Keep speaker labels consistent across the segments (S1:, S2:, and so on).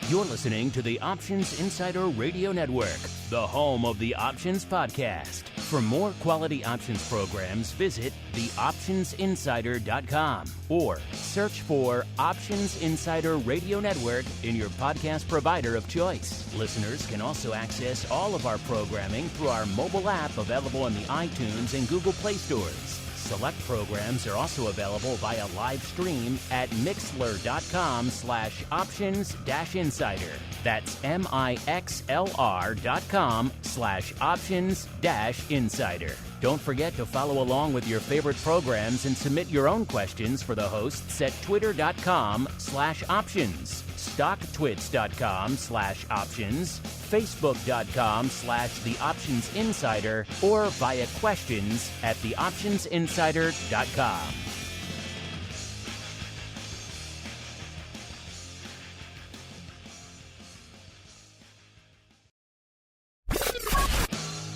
S1: You're listening to the Options Insider Radio Network, the home of the Options Podcast. For more quality options programs, visit theoptionsinsider.com or search for Options Insider Radio Network in your podcast provider of choice. Listeners can also access all of our programming through our mobile app available in the iTunes and Google Play stores. Select programs are also available via live stream at mixlr.com/options-insider. That's mixlr.com/options-insider. Don't forget to follow along with your favorite programs and submit your own questions for the hosts at twitter.com/options, stocktwits.com/options, facebook.com/theoptionsinsider, or via questions at theoptionsinsider.com.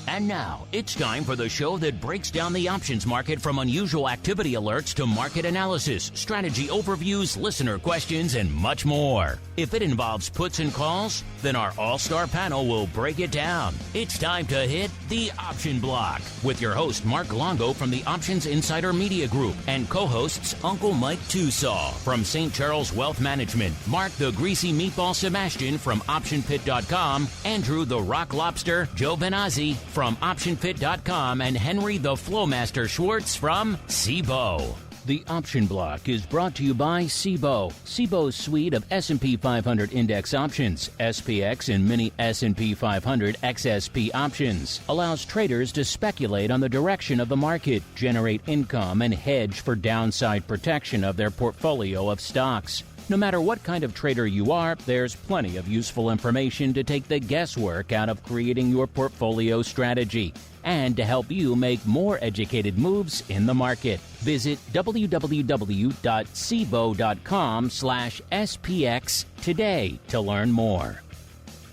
S1: And now, it's time for the show that breaks down the options market from unusual activity alerts to market analysis, strategy overviews, listener questions, and much more. If it involves puts and calls, then our all-star panel will break it down. It's time to hit the Option Block with your host, Mark Longo from the Options Insider Media Group, and co-hosts Uncle Mike Tosaw from St. Charles Wealth Management, Mark the Greasy Meatball Sebastian from OptionPit.com, Andrew the Rock Lobster, Joe Benazzi from OptionPit.com, and Henry the Flowmaster Schwartz from Cboe. The Option Block is brought to you by Cboe. Cboe's suite of S&P 500 index options, SPX and mini S&P 500 XSP options, allows traders to speculate on the direction of the market, generate income, and hedge for downside protection of their portfolio of stocks. No matter what kind of trader you are, there's plenty of useful information to take the guesswork out of creating your portfolio strategy and to help you make more educated moves in the market. Visit www.cboe.com/SPX today to learn more.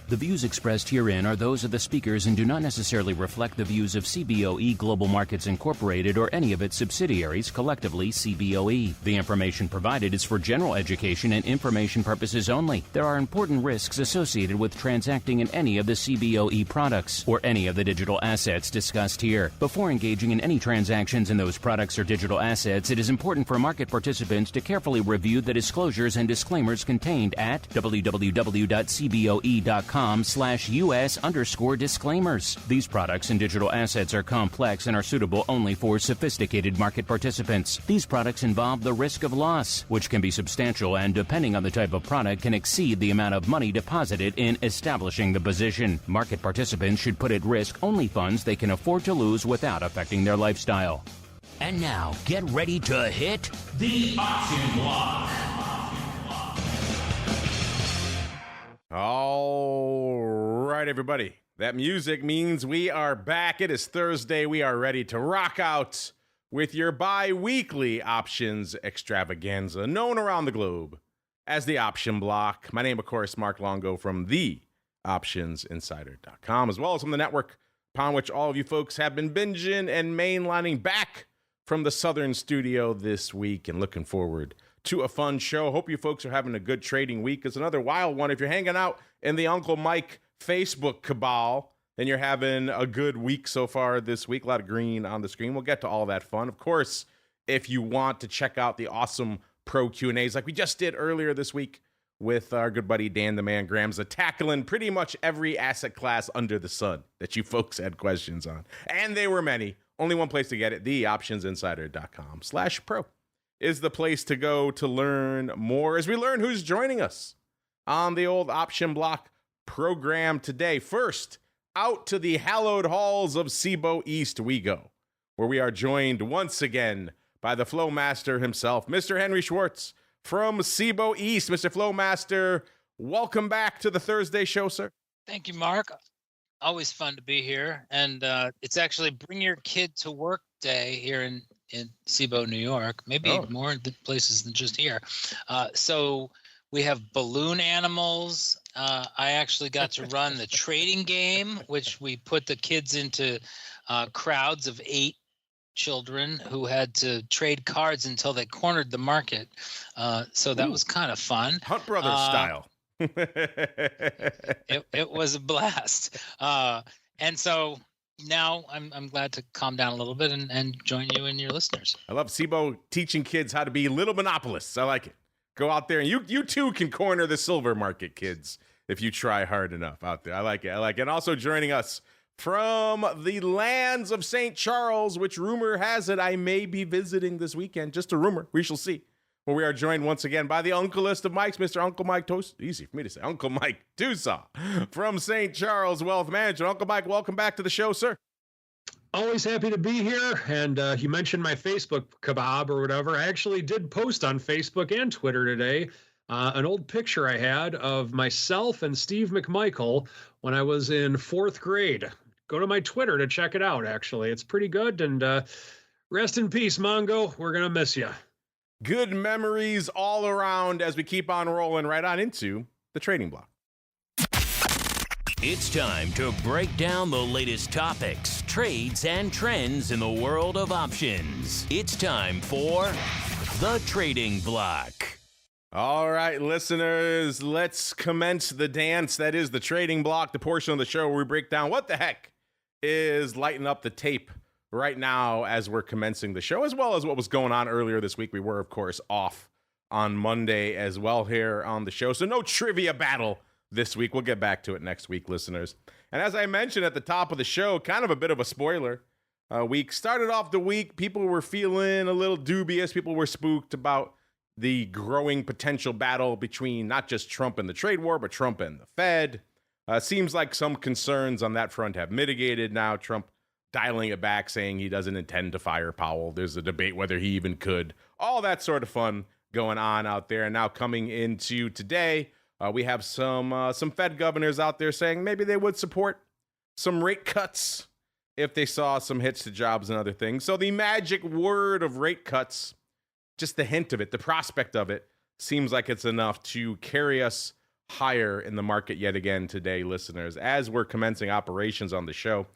S1: The views expressed herein are those of the speakers and do not necessarily reflect the views of Cboe Global Markets Incorporated or any of its subsidiaries, collectively Cboe. The information provided is for general education and information purposes only. There are important risks associated with transacting in any of the Cboe products or any of the digital assets discussed here. Before engaging in any transactions in those products or digital assets, it is important for market participants to carefully review the disclosures and disclaimers contained at www.cboe.com/US_disclaimers. These products and digital assets are complex and are suitable only for sophisticated market participants. These products involve the risk of loss, which can be substantial and, depending on the type of product, can exceed the amount of money deposited in establishing the position. Market participants should put at risk only funds they can afford to lose without affecting their lifestyle. And now, get ready to hit the Option Block.
S2: All right, everybody. That music means we are back. It is Thursday. We are ready to rock out with your bi-weekly options extravaganza, known around the globe as the Option Block. My name, of course, Mark Longo from the OptionsInsider.com, as well as from the network upon which all of you folks have been binging and mainlining back from the Southern studio this week, and looking forward to a fun show. Hope you folks are having a good trading week. It's another wild one. If you're hanging out in the Uncle Mike Facebook cabal, then you're having a good week so far this week. A lot of green on the screen. We'll get to all that fun. Of course, if you want to check out the awesome pro Q&As like we just did earlier this week with our good buddy Dan the Man Grams, tackling pretty much every asset class under the sun that you folks had questions on. And they were many. Only one place to get it, theoptionsinsider.com/pro. is the place to go to learn more as we learn who's joining us on the old Option Block program today. First, out to the hallowed halls of Cboe East we go, where we are joined once again by the Flowmaster himself, Mr. Henry Schwartz from Cboe East. Mr. Flowmaster, welcome back to the Thursday show, sir.
S3: Thank you, Mark. Always fun to be here. And it's actually Bring Your Kid to Work Day here in Cboe, New York, maybe more places than just here. So we have balloon animals. I actually got to run the trading game, which we put the kids into crowds of 8 children who had to trade cards until they cornered the market. So that was kind of fun.
S2: Hunt Brothers style.
S3: It was a blast. And so now I'm glad to calm down a little bit and join you and your listeners.
S2: I love Cboe teaching kids how to be little monopolists. I like it. Go out there and you too can corner the silver market, kids, if you try hard enough out there. I like it. And also joining us from the lands of St. Charles, which rumor has it I may be visiting this weekend. Just a rumor. We shall see. Well, we are joined once again by the uncleest of Mikes, Mr. Uncle Mike Tosaw. Easy for me to say. Uncle Mike Tosaw from St. Charles Wealth Management. Uncle Mike, welcome back to the show, sir.
S4: Always happy to be here. And you mentioned my Facebook kebab or whatever. I actually did post on Facebook and Twitter today an old picture I had of myself and Steve McMichael when I was in 4th grade. Go to my Twitter to check it out, actually. It's pretty good. And rest in peace, Mongo. We're going to miss you.
S2: Good memories all around as we keep on rolling right on into the trading block.
S1: It's time to break down the latest topics, trades, and trends in the world of options. It's time for the trading block.
S2: All right, listeners, let's commence the dance. That is the trading block, the portion of the show where we break down what the heck is lighting up the tape right now as we're commencing the show, as well as what was going on earlier this week. We were, of course, off on Monday as well here on the show, so no trivia battle this week. We'll get back to it next week, listeners. And as I mentioned at the top of the show, kind of a bit of a spoiler, we started off the week, people were feeling a little dubious. People were spooked about the growing potential battle between not just Trump and the trade war, but Trump and the Fed. Seems like some concerns on that front have mitigated now. Trump dialing it back, saying he doesn't intend to fire Powell. There's a debate whether he even could. All that sort of fun going on out there. And now coming into today, we have some Fed governors out there saying maybe they would support some rate cuts if they saw some hits to jobs and other things. So the magic word of rate cuts, just the hint of it, the prospect of it, seems like it's enough to carry us higher in the market yet again today, listeners. As we're commencing operations on the show,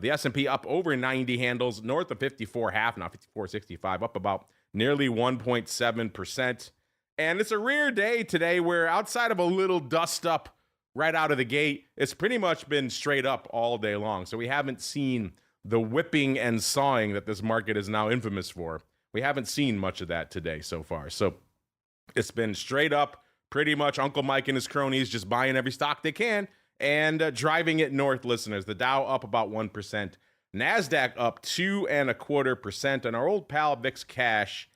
S2: the S&P up over 90 handles, north of 54.5, now 54.65, up about nearly 1.7%. And it's a rare day today where outside of a little dust up right out of the gate, it's pretty much been straight up all day long. So we haven't seen the whipping and sawing that this market is now infamous for. We haven't seen much of that today so far. So it's been straight up, pretty much Uncle Mike and his cronies just buying every stock they can and driving it north, listeners. The Dow up about 1%. NASDAQ up 2.25%. And our old pal VIX Cash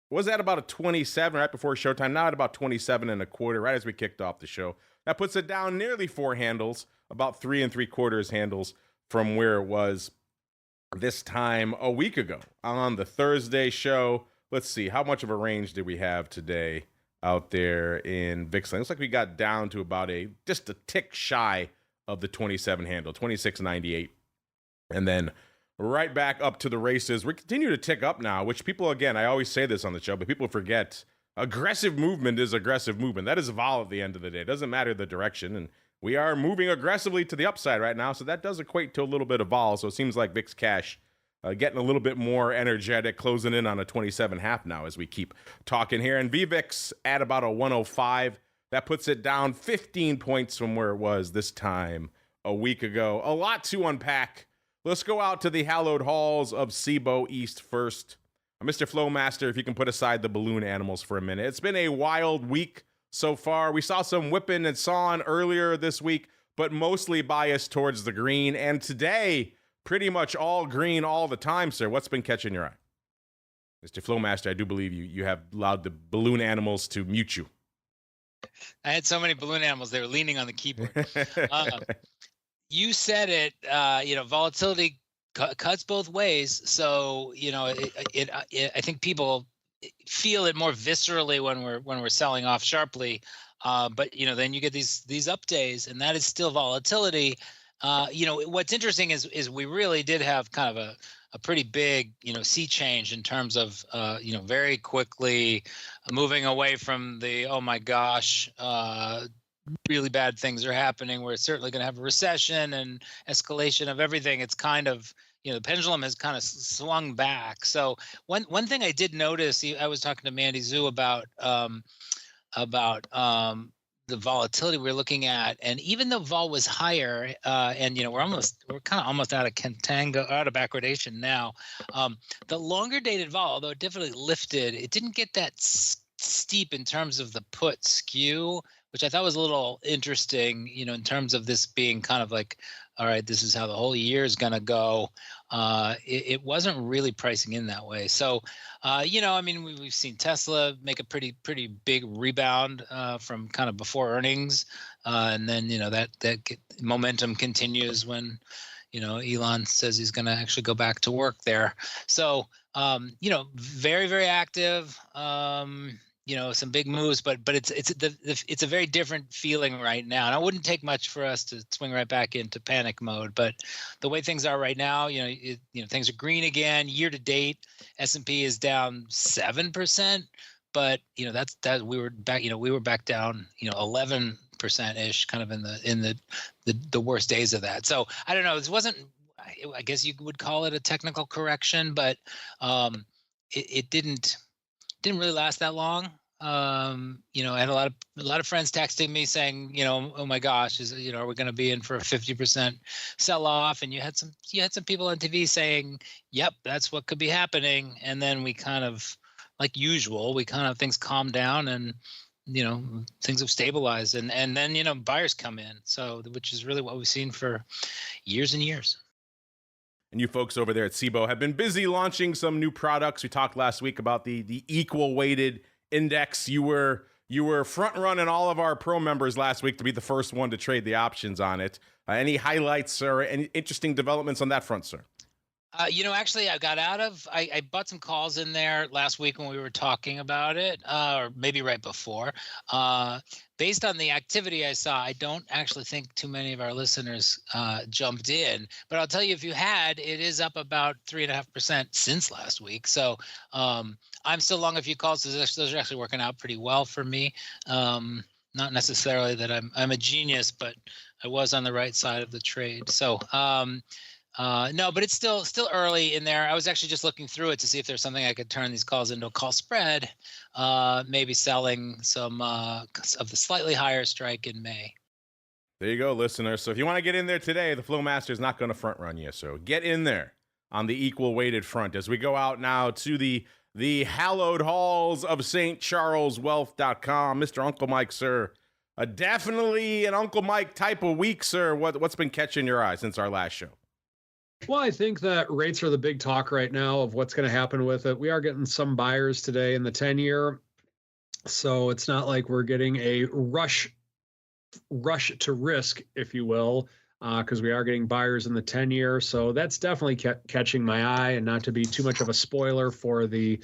S2: was at about a 27 right before showtime, now at about 27.25 right as we kicked off the show. That puts it down nearly 4 handles, about 3 3/4 handles from where it was this time a week ago. On the Thursday show, let's see, how much of a range did we have today out there in VIX? Looks like we got down to about just a tick shy of the 27 handle, 26.98. And then right back up to the races. We continue to tick up now, which people, again, I always say this on the show, but people forget aggressive movement is aggressive movement. That is vol at the end of the day. It doesn't matter the direction. And we are moving aggressively to the upside right now. So that does equate to a little bit of vol. So it seems like VIX Cash getting a little bit more energetic, closing in on a 27.5 now as we keep talking here. And VVIX at about a 105. That puts it down 15 points from where it was this time a week ago. A lot to unpack. Let's go out to the hallowed halls of Cboe East first. Mr. Flowmaster, if you can put aside the balloon animals for a minute. It's been a wild week so far. We saw some whipping and sawing earlier this week, but mostly biased towards the green. And today, pretty much all green all the time, sir. What's been catching your eye? Mr. Flowmaster, I do believe you have allowed the balloon animals to mute you.
S3: I had so many balloon animals, they were leaning on the keyboard. You said it, volatility cuts both ways. So, I think people feel it more viscerally when we're selling off sharply. But then you get these up days, and that is still volatility. What's interesting is we really did have kind of a pretty big, sea change in terms of, very quickly moving away from the, oh my gosh, really bad things are happening. We're certainly going to have a recession and escalation of everything. It's kind of, the pendulum has kind of swung back. So one thing I did notice, I was talking to Mandy Zhu about the volatility we're looking at, and even though vol was higher, and we're kind of almost out of contango, out of backwardation now. The longer dated vol, although it definitely lifted, it didn't get that steep in terms of the put skew, which I thought was a little interesting, in terms of this being kind of like, all right, this is how the whole year is going to go. It wasn't really pricing in that way. So, we've seen Tesla make a pretty big rebound from kind of before earnings. And then, that momentum continues when, Elon says he's going to actually go back to work there. So, very, very active. Some big moves, but it's a very different feeling right now. And I wouldn't take much for us to swing right back into panic mode. But the way things are right now, things are green again. Year to date, S&P is down 7%. But that we were back down 11% ish, kind of in the worst days of that. So I don't know. This wasn't. I guess you would call it a technical correction, but it didn't really last that long. I had a lot of friends texting me saying, oh my gosh, are we going to be in for a 50% sell off? And you had some people on TV saying, yep, that's what could be happening. And then we kind of, like usual, things calmed down and, things have stabilized and then, buyers come in. So, which is really what we've seen for years and years.
S2: And you folks over there at Cboe have been busy launching some new products. We talked last week about the equal weighted index. You were front running all of our pro members last week to be the first one to trade the options on it. Any highlights or any interesting developments on that front, sir?
S3: Actually, I bought some calls in there last week when we were talking about it, or maybe right before. Based on the activity I saw, I don't actually think too many of our listeners jumped in. But I'll tell you, if you had, it is up about 3.5% since last week. So I'm still long a few calls. Those are actually working out pretty well for me. Not necessarily that I'm a genius, but I was on the right side of the trade. So no, but it's still early in there. I was actually just looking through it to see if there's something I could turn these calls into a call spread, maybe selling some of the slightly higher strike in May.
S2: There you go, listeners. So if you want to get in there today, the Flow Master is not going to front run you. So get in there on the equal weighted front as we go out now to the hallowed halls of stcharleswealth.com. Mr. Uncle Mike, sir. Definitely an Uncle Mike type of week, sir. What's been catching your eye since our last show?
S4: Well, I think that rates are the big talk right now of what's going to happen with it. We are getting some buyers today in the 10-year. So it's not like we're getting a rush to risk, if you will, because we are getting buyers in the 10-year. So that's definitely catching my eye, and not to be too much of a spoiler for the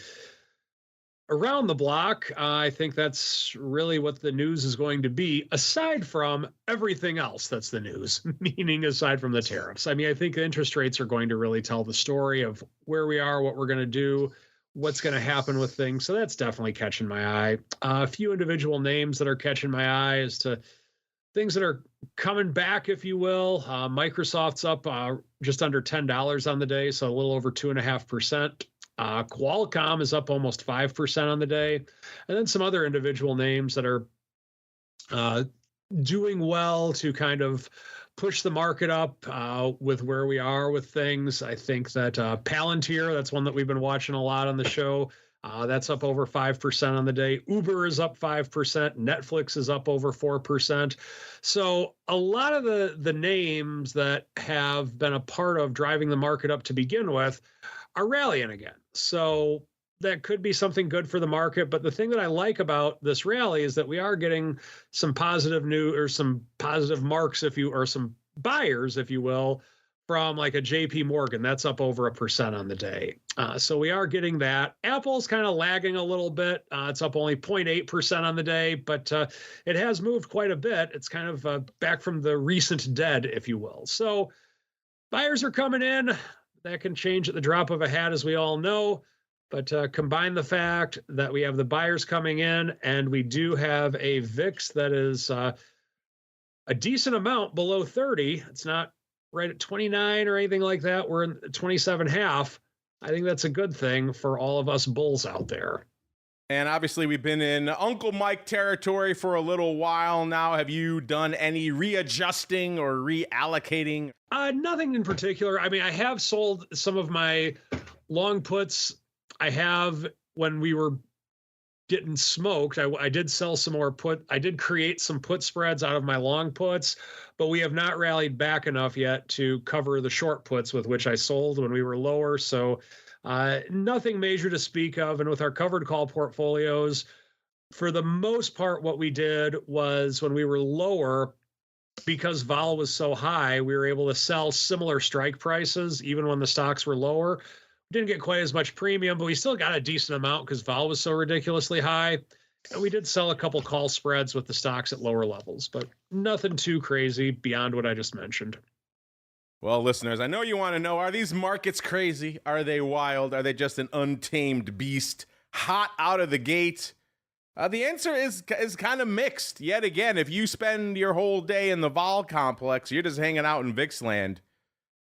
S4: around the block. I think that's really what the news is going to be, aside from everything else that's the news, meaning aside from the tariffs. I mean, I think interest rates are going to really tell the story of where we are, what we're going to do, what's going to happen with things. So that's definitely catching my eye. A few individual names that are catching my eye as to things that are coming back, if you will. Microsoft's up just under $10 on the day, so a little over 2.5%. Qualcomm is up almost 5% on the day. And then some other individual names that are doing well to kind of push the market up with where we are with things. I think that Palantir, that's one that we've been watching a lot on the show. That's up over 5% on the day. Uber is up 5%. Netflix is up over 4%. So a lot of the names that have been a part of driving the market up to begin with are rallying again. So that could be something good for the market. But the thing that I like about this rally is that we are getting some positive news, or some positive marks, or some buyers, if you will, from like a JP Morgan. That's up over 1% on the day. So we are getting that. Apple's kind of lagging a little bit. It's up only 0.8% on the day, but it has moved quite a bit. It's kind of back from the recent dead, if you will. So buyers are coming in. That can change at the drop of a hat, as we all know. But combine the fact that we have the buyers coming in, and we do have a VIX that is a decent amount below 30. It's not right at 29 or anything like that. We're in 27.5. I think that's a good thing for all of us bulls out there.
S2: And obviously, we've been in Uncle Mike territory for a little while now. Have you done any readjusting or reallocating?
S4: Nothing in particular. I mean, I have sold some of my long puts. I have, when we were getting smoked, I did sell some more put. I did create some put spreads out of my long puts, but we have not rallied back enough yet to cover the short puts with which I sold when we were lower. So nothing major to speak of. And with our covered call portfolios, for the most part, what we did was when we were lower, because vol was so high, we were able to sell similar strike prices even when the stocks were lower. We didn't get quite as much premium, but we still got a decent amount because vol was so ridiculously high. And we did sell a couple call spreads with the stocks at lower levels, but nothing too crazy beyond what I just mentioned.
S2: Well, listeners, I know you want to know, are these markets crazy? Are they wild? Are they just an untamed beast, hot out of the gate? The answer is kind of mixed. Yet again, if you spend your whole day in the vol complex, you're just hanging out in VIX land,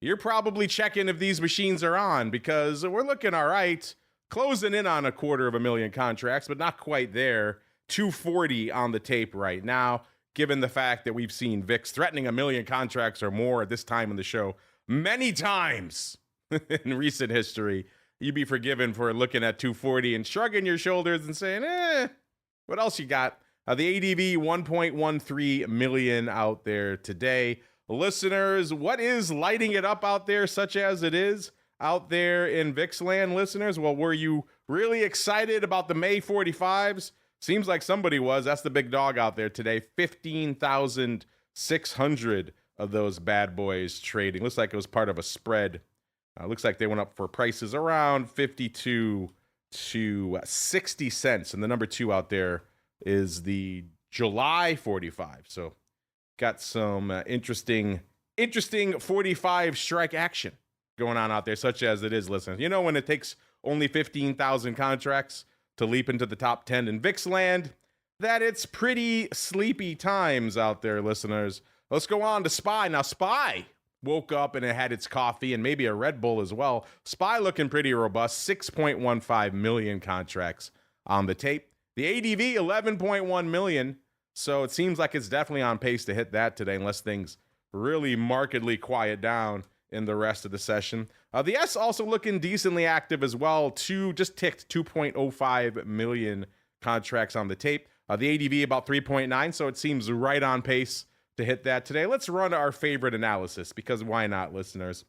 S2: you're probably checking if these machines are on, because we're looking all right, closing in on 250,000 contracts, but not quite there. 240 on the tape right now, given the fact that we've seen VIX threatening 1 million contracts or more at this time in the show many times in recent history. You'd be forgiven for looking at 240 and shrugging your shoulders and saying, what else you got? The ADV, 1.13 million out there today. Listeners, what is lighting it up out there, such as it is out there in VIX land, listeners? Well, were you really excited about the May 45s? Seems like somebody was. That's the big dog out there today. 15,600 of those bad boys trading. Looks like it was part of a spread. Looks like they went up for prices around 52 to 60 cents. And the number 2 out there is the July 45. So got some interesting 45 strike action going on out there, such as it is, listeners. You know, when it takes only 15,000 contracts to leap into the top 10 in VIX land, that it's pretty sleepy times out there, listeners. Let's go on to SPY. Now, SPY woke up and it had its coffee and maybe a Red Bull as well. SPY looking pretty robust, 6.15 million contracts on the tape. The ADV, 11.1 million. So it seems like it's definitely on pace to hit that today, unless things really markedly quiet down in the rest of the session. The S also looking decently active as well. Just ticked 2.05 million contracts on the tape. The ADV about 3.9, so it seems right on pace to hit that today. Let's run our favorite analysis, because why not, listeners?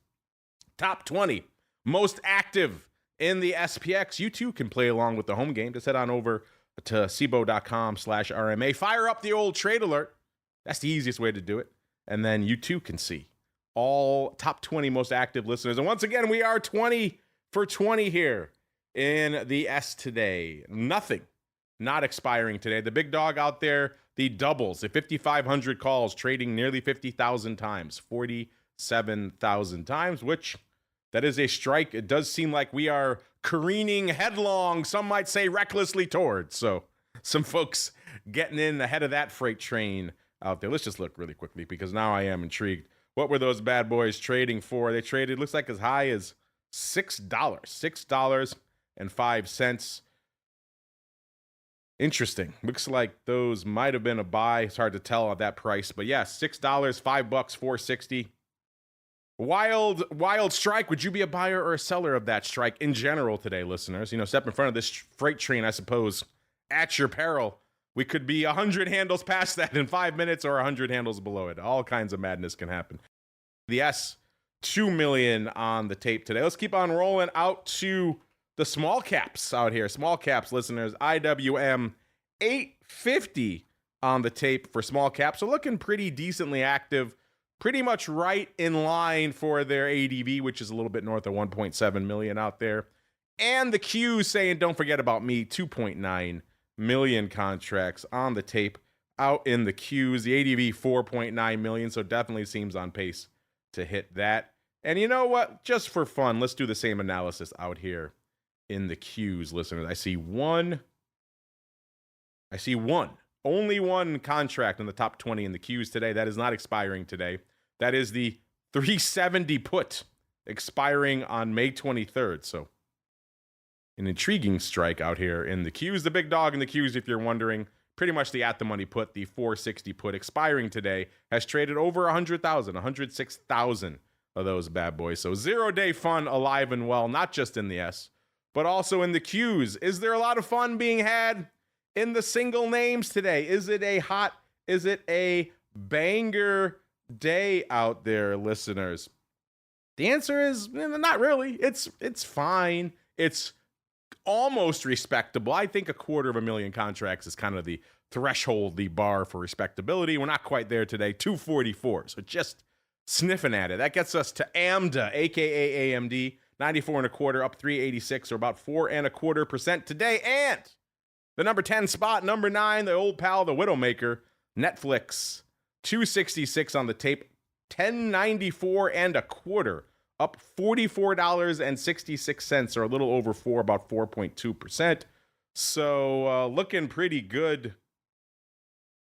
S2: Top 20 most active in the SPX. You too can play along with the home game. Just head on over to Cboe.com/RMA. Fire up the old trade alert. That's the easiest way to do it. And then you too can see all top 20 most active listeners. And once again, we are 20 for 20 here in the S today. Nothing not expiring today. The big dog out there, the doubles, the 5,500 calls trading nearly 50,000 times, 47,000 times, which that is a strike. It does seem like we are careening headlong, some might say recklessly towards. So some folks getting in ahead of that freight train out there. Let's just look really quickly, because now I am intrigued. What were those bad boys trading for? They traded, looks like as high as $6.05. Interesting. Looks like those might have been a buy. It's hard to tell at that price, but yeah, $6, $5, $4.60. Wild strike. Would you be a buyer or a seller of that strike in general today, listeners? You know, step in front of this freight train, I suppose, at your peril. We could be 100 handles past that in 5 minutes, or 100 handles below it. All kinds of madness can happen. The S, 2 million on the tape today. Let's keep on rolling out to the small caps out here. Small caps, listeners. IWM, 850 on the tape for small caps. So looking pretty decently active. Pretty much right in line for their ADV, which is a little bit north of 1.7 million out there. And the Q saying, don't forget about me, 2.9 million contracts on the tape out in the queues. The ADV 4.9 million, so definitely seems on pace to hit that. And you know what? Just for fun, let's do the same analysis out here in the queues, listeners. I see one, only one contract in the top 20 in the queues today. That is not expiring today. That is the 370 put expiring on May 23rd. So an intriguing strike out here in the Qs. The big dog in the Qs, if you're wondering, pretty much the at-the-money put, the 460 put expiring today, has traded over 100,000, 106,000 of those bad boys. So 0-day fun alive and well, not just in the S, but also in the Qs. Is there a lot of fun being had in the single names today? Is it a banger day out there, listeners? The answer is not really. It's fine. It's almost respectable. I think 250,000 contracts is kind of the threshold, the bar for respectability. We're not quite there today. 244. So just sniffing at it. That gets us to AMDA, aka AMD, 94.25, up 386, or about 4.25% today. And the number 10 spot, number 9, the old pal, the Widowmaker, Netflix, 266 on the tape, 1094.25, up $44.66, or a little over 4, about 4.2%. So looking pretty good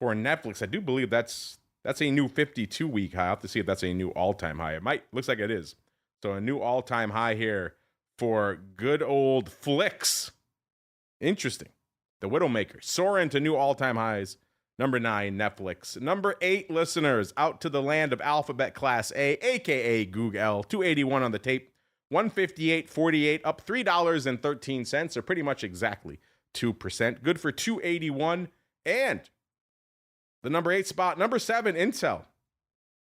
S2: for Netflix. I do believe that's a new 52-week high. I'll have to see if that's a new all-time high. Looks like it is. So a new all-time high here for good old Flix. Interesting. The Widowmaker soaring to new all-time highs. Number 9, Netflix. Number 8, listeners, out to the land of Alphabet Class A, a.k.a. Google, 281 on the tape, 158.48, up $3.13, or pretty much exactly 2%. Good for 281. And the number 8 spot, number 7, Intel.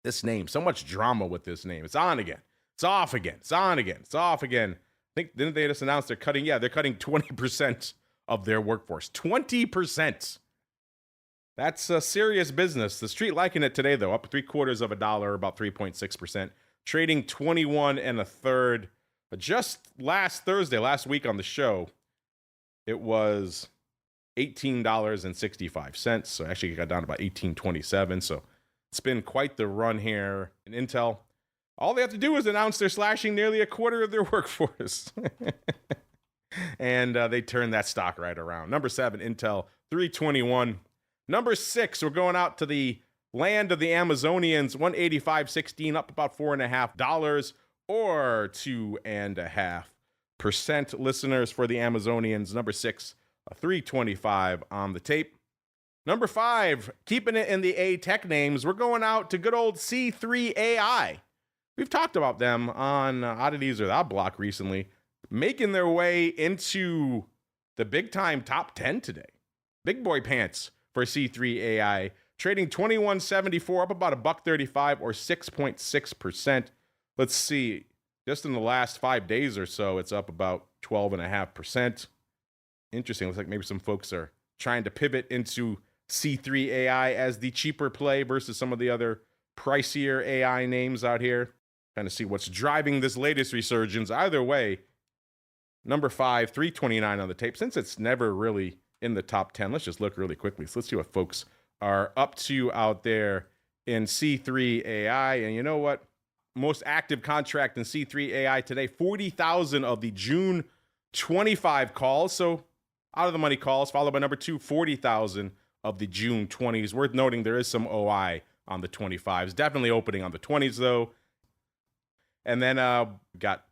S2: This name, so much drama with this name. It's on again. It's off again. It's on again. It's off again. I think, didn't they just announce they're cutting 20% of their workforce. 20%. That's a serious business. The street liking it today, though, up $0.75, about 3.6%. Trading 21 1/3. Just last week on the show, it was $18.65. So actually it got down to about $18.27. So it's been quite the run here in Intel. All they have to do is announce they're slashing nearly 1/4 of their workforce. And they turned that stock right around. Number 7, Intel, 321. Number 6, we're going out to the land of the Amazonians, 185.16, up about $4.50, or 2.5%. Listeners, for the Amazonians, number 6, 325 on the tape. Number 5, keeping it in the A tech names, we're going out to good old C3 AI. We've talked about them on Oddities or the Odd Block recently, making their way into the big time top 10 today. Big boy pants for C3 AI, trading 21.74, up about $1.35, or 6.6%. Let's see, just in the last 5 days or so, it's up about 12.5%. Interesting. Looks like maybe some folks are trying to pivot into C3 AI as the cheaper play versus some of the other pricier AI names out here. Trying to see what's driving this latest resurgence. Either way, number 5, 329 on the tape. Since it's never really in the top 10, let's just look really quickly. So let's see what folks are up to out there in C3 AI. And you know what? Most active contract in C3 AI today, 40,000 of the June 25 calls. So out of the money calls, followed by number 2, 40,000 of the June 20s. Worth noting there is some OI on the 25s. Definitely opening on the 20s, though. And then got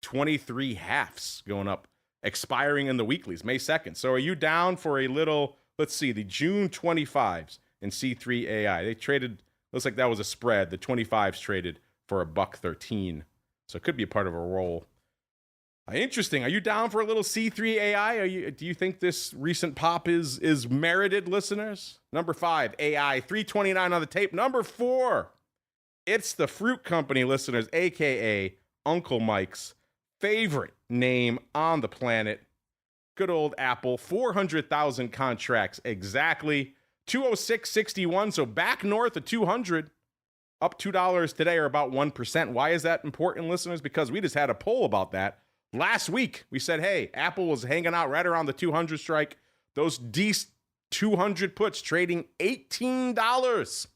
S2: 23 halves going up, expiring in the weeklies, May 2nd. So are you down for a little, let's see, the June 25s in C3 AI. They traded, looks like that was a spread. The 25s traded for $1.13. So it could be a part of a roll. Interesting. Are you down for a little C3 AI? Do you think this recent pop is merited, listeners? Number 5, AI, 329 on the tape. Number 4, it's the fruit company, listeners, a.k.a. Uncle Mike's favorite name on the planet. Good old Apple, 400,000 contracts exactly. 206.61, so back north of 200. Up $2 today, or about 1%. Why is that important, listeners? Because we just had a poll about that. Last week, we said, hey, Apple was hanging out right around the 200 strike. Those D200 puts trading $18.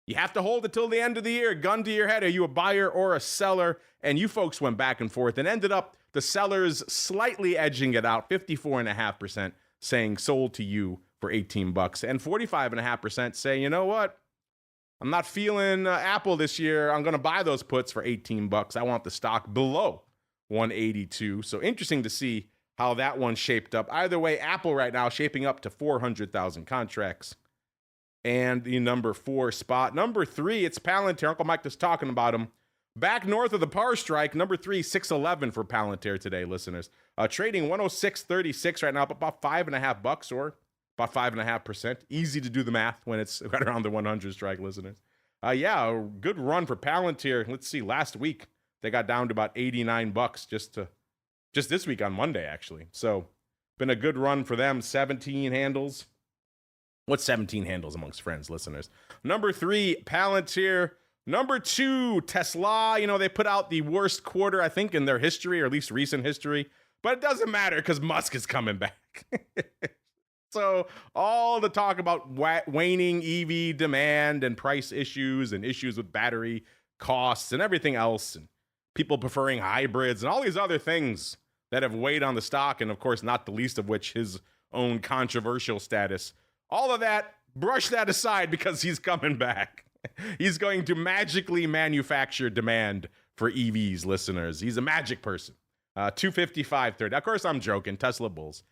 S2: You have to hold it till the end of the year. Gun to your head. Are you a buyer or a seller? And you folks went back and forth and ended up the sellers slightly edging it out, 54.5% saying sold to you for $18, and 45.5% say, you know what? I'm not feeling Apple this year. I'm going to buy those puts for $18. I want the stock below 182. So interesting to see how that one shaped up. Either way, Apple right now shaping up to 400,000 contracts. And the number 4 spot. Number 3, it's Palantir. Uncle Mike was talking about him. Back north of the power strike, number 3, 611 for Palantir today, listeners. Trading 106.36 right now, up about $5.50 or about 5.5%. Easy to do the math when it's right around the 100 strike, listeners. Yeah, a good run for Palantir. Let's see, last week they got down to about $89 just this week on Monday, actually. So been a good run for them. 17 handles. What's 17 handles amongst friends, listeners? Number 3, Palantir. Number 2, Tesla. You know, they put out the worst quarter, I think, in their history, or at least recent history. But it doesn't matter because Musk is coming back. So all the talk about waning EV demand and price issues and issues with battery costs and everything else, and people preferring hybrids and all these other things that have weighed on the stock, and of course, not the least of which his own controversial status. All of that, brush that aside because he's coming back. He's going to magically manufacture demand for EVs, listeners. He's a magic person. 255.30. Of course, I'm joking. Tesla bulls.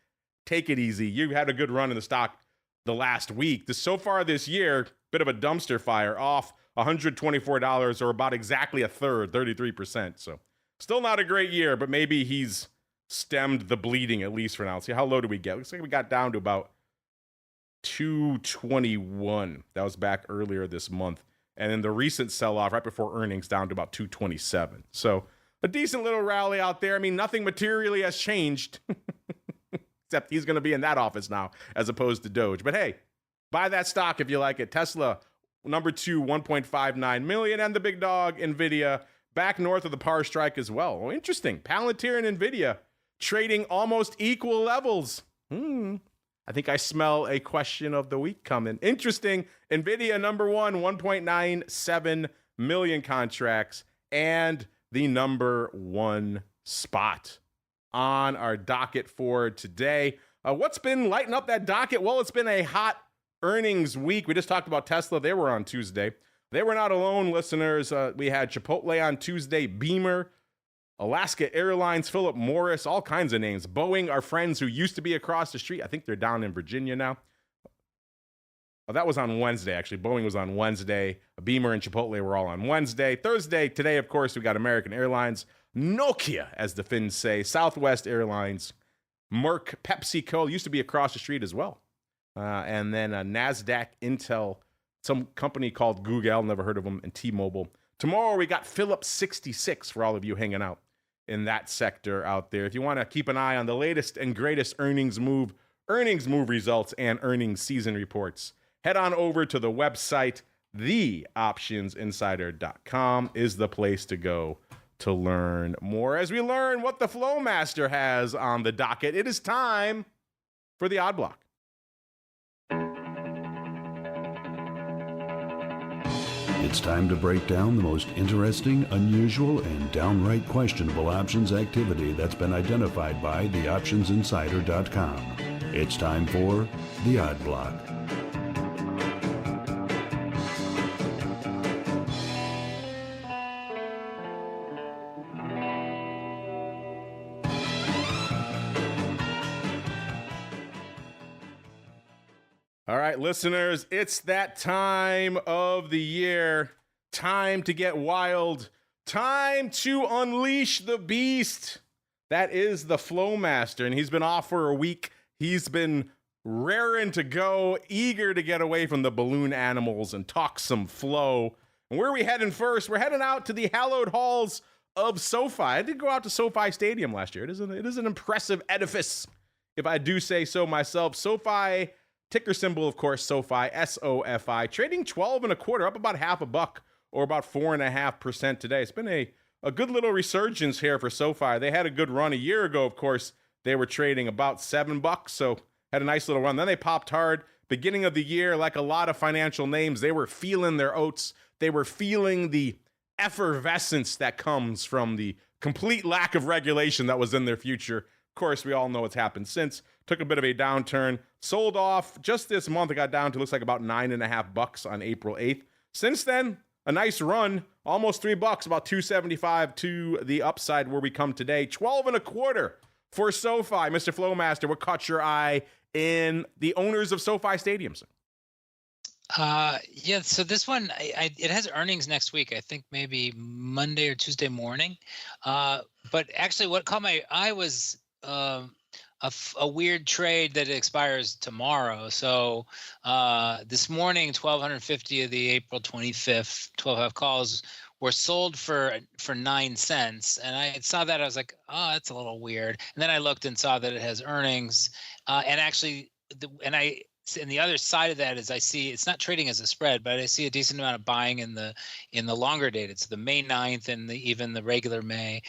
S2: Take it easy. You had a good run in the stock the last week. So far this year, bit of a dumpster fire, off $124 or about exactly a third, 33%. So still not a great year, but maybe he's stemmed the bleeding at least for now. Let's see, how low do we get? Looks like we got down to about 221. That was back earlier this month. And then the recent sell-off right before earnings down to about 227. So a decent little rally out there. I mean, nothing materially has changed. Except he's going to be in that office now as opposed to Doge. But hey, buy that stock if you like it. Tesla, number 2, 1.59 million. And the big dog, NVIDIA, back north of the power strike as well. Oh, interesting. Palantir and NVIDIA trading almost equal levels. I think I smell a question of the week coming. Interesting. NVIDIA, number 1, 1.97 million contracts. And the number 1 spot on our docket for today. What's been lighting up that docket? Well, it's been a hot earnings week. We just talked about Tesla. They were on Tuesday. They were not alone, listeners. We had Chipotle on Tuesday, Beamer, Alaska Airlines, Philip Morris, all kinds of names. Boeing, our friends who used to be across the street. I think they're down in Virginia now. Oh, that was on Wednesday, actually. Boeing was on Wednesday. Beamer and Chipotle were all on Wednesday. Thursday, today, of course, we got American Airlines, Nokia, as the Finns say, Southwest Airlines, Merck, PepsiCo, used to be across the street as well. And then NASDAQ, Intel, some company called Google, never heard of them, and T-Mobile. Tomorrow we got Phillips 66 for all of you hanging out in that sector out there. If you want to keep an eye on the latest and greatest earnings move results, and earnings season reports, head on over to the website. TheOptionsInsider.com is the place to go to learn more. As we learn what the Flowmaster has on the docket, it is time for the Odd Block.
S5: It's time to break down the most interesting, unusual, and downright questionable options activity that's been identified by TheOptionsInsider.com. It's time for the Odd Block.
S2: All right, listeners, it's that time of the year. Time to get wild. Time to unleash the beast. That is the Flowmaster, and he's been off for a week. He's been raring to go, eager to get away from the balloon animals and talk some flow. And where are we heading first? We're heading out to the hallowed halls of SoFi. I did go out to SoFi Stadium last year. It is an impressive edifice, if I do say so myself. SoFi, ticker symbol, of course, SoFi, SOFI, trading 12 and a quarter, up about half a buck, or about 4.5% today. It's been a good little resurgence here for SoFi. They had a good run a year ago, of course. They were trading about $7, so had a nice little run. Then they popped hard. Beginning of the year, like a lot of financial names, they were feeling their oats. They were feeling the effervescence that comes from the complete lack of regulation that was in their future. Of course, we all know what's happened since. Took a bit of a downturn. Sold off just this month. It got down to, looks like, about $9.50 on April 8th. Since then, a nice run. Almost $3, about $2.75 to the upside where we come today. 12 and a quarter for SoFi, Mr. Flowmaster? What caught your eye in the owners of SoFi Stadium, sir?
S3: Yeah, so this one, it has earnings next week. I think maybe Monday or Tuesday morning. But actually what caught my eye was a weird trade that expires tomorrow. So this morning, 1,250 of the April 25th 12.5 calls were sold for 9 cents. And I saw that, I was like, oh, that's a little weird. And then I looked and saw that it has earnings. And actually, and the other side of that is I see it's not trading as a spread, but I see a decent amount of buying in the longer dated. So the May 9th and even the regular May.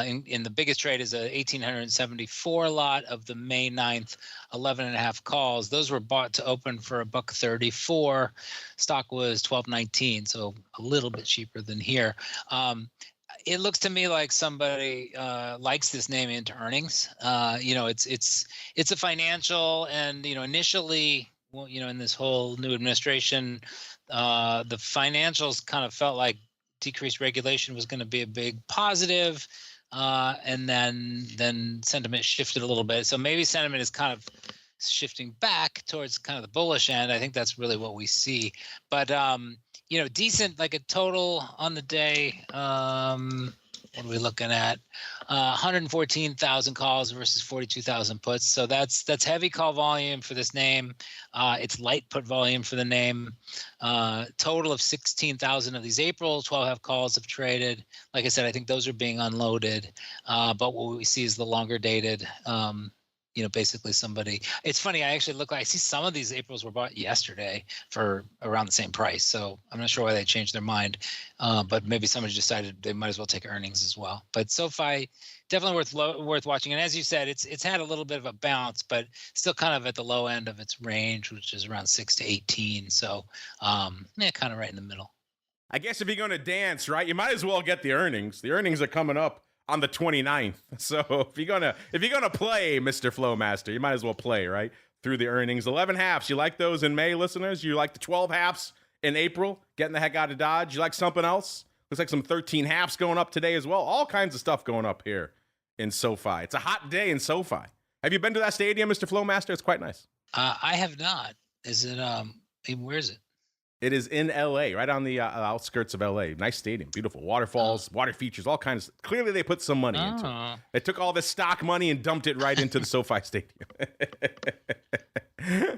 S3: In the biggest trade is a 1,874 lot of the May 9th 11.5 calls. Those were bought to open for $1.34. Stock was $12.19, so a little bit cheaper than here. It looks to me like somebody likes this name into earnings. It's a financial, and initially, in this whole new administration, the financials kind of felt like decreased regulation was going to be a big positive, and then sentiment shifted a little bit. So maybe sentiment is kind of shifting back towards kind of the bullish end. I think that's really what we see. But decent, like a total on the day. What are we looking at? 114,000 calls versus 42,000 puts. So that's heavy call volume for this name. It's light put volume for the name. Total of 16,000 of these April 12.5 calls have traded. Like I said, I think those are being unloaded. But what we see is the longer dated. Basically somebody. It's funny. I see some of these Aprils were bought yesterday for around the same price. So I'm not sure why they changed their mind, but maybe somebody decided they might as well take earnings as well. But SoFi, definitely worth watching. And as you said, it's had a little bit of a bounce, but still kind of at the low end of its range, which is around 6 to 18. So kind of right in the middle.
S2: I guess if you're going to dance, right, you might as well get the earnings. The earnings are coming up on the 29th. So if you're gonna play, Mr. Flowmaster, you might as well play, right, through the earnings. 11 halves. You like those in May, listeners? You like the 12 halves in April? Getting the heck out of Dodge? You like something else? Looks like some 13 halves going up today as well. All kinds of stuff going up here in SoFi. It's a hot day in SoFi. Have you been to that stadium, Mr. Flowmaster? It's quite nice.
S3: I have not. Is it? Where is it?
S2: It is in L.A., right on the outskirts of L.A. Nice stadium, beautiful waterfalls, water features, all kinds. Clearly, they put some money into it. They took all this stock money and dumped it right into the SoFi Stadium.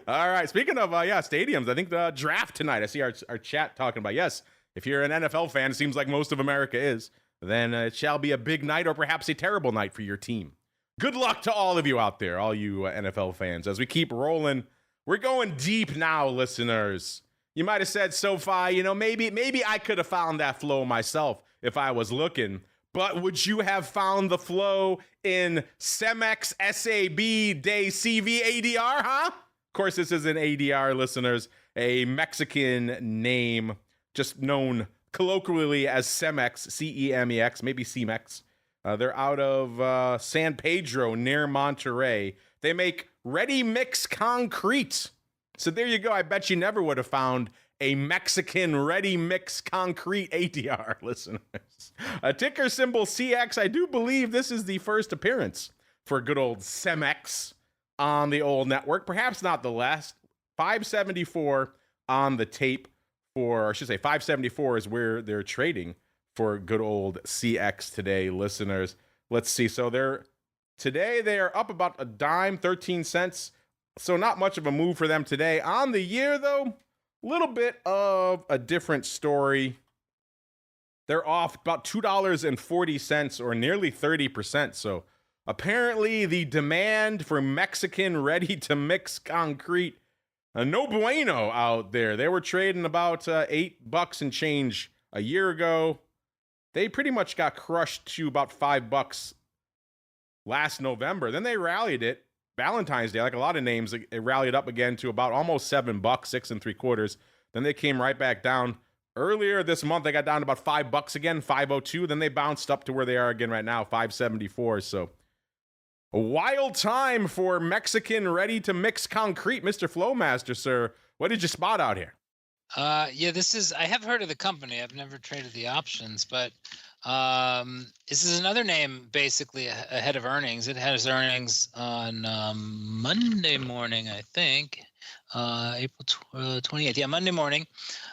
S2: All right, speaking of stadiums, I think the draft tonight. I see our chat talking about, yes, if you're an NFL fan, it seems like most of America is, then it shall be a big night or perhaps a terrible night for your team. Good luck to all of you out there, all you NFL fans. As we keep rolling, we're going deep now, listeners. You might have said SoFi, maybe I could have found that flow myself if I was looking. But would you have found the flow in Cemex, SAB, Day, CV, ADR, huh? Of course, this is an ADR, listeners, a Mexican name, just known colloquially as Cemex, C-E-M-E-X, maybe Cemex. They're out of San Pedro near Monterrey. They make ready-mix concrete. So there you go. I bet you never would have found a Mexican ready-mix concrete ADR, listeners. A ticker symbol CX. I do believe this is the first appearance for good old Cemex on the old network. Perhaps not the last. 574 on the tape or I should say 574 is where they're trading for good old CX today, listeners. Let's see. So today they are up about a dime, 13 cents. So not much of a move for them today. On the year, though, a little bit of a different story. They're off about $2.40 or nearly 30%. So apparently the demand for Mexican ready-to-mix concrete, no bueno out there. They were trading about $8 and change a year ago. They pretty much got crushed to about $5 last November. Then they rallied it. Valentine's Day, like a lot of names, it rallied up again to about almost $7, 6 3/4. Then they came right back down. Earlier this month, they got down to about $5 again, 5.02. Then they bounced up to where they are again right now, 5.74. So a wild time for Mexican ready-to-mix concrete. Mr. Flowmaster, sir, what did you spot out here?
S3: I have heard of the company. I've never traded the options, but This is another name basically ahead of earnings. It has earnings on Monday morning, I think, April 28th. Yeah, Monday morning.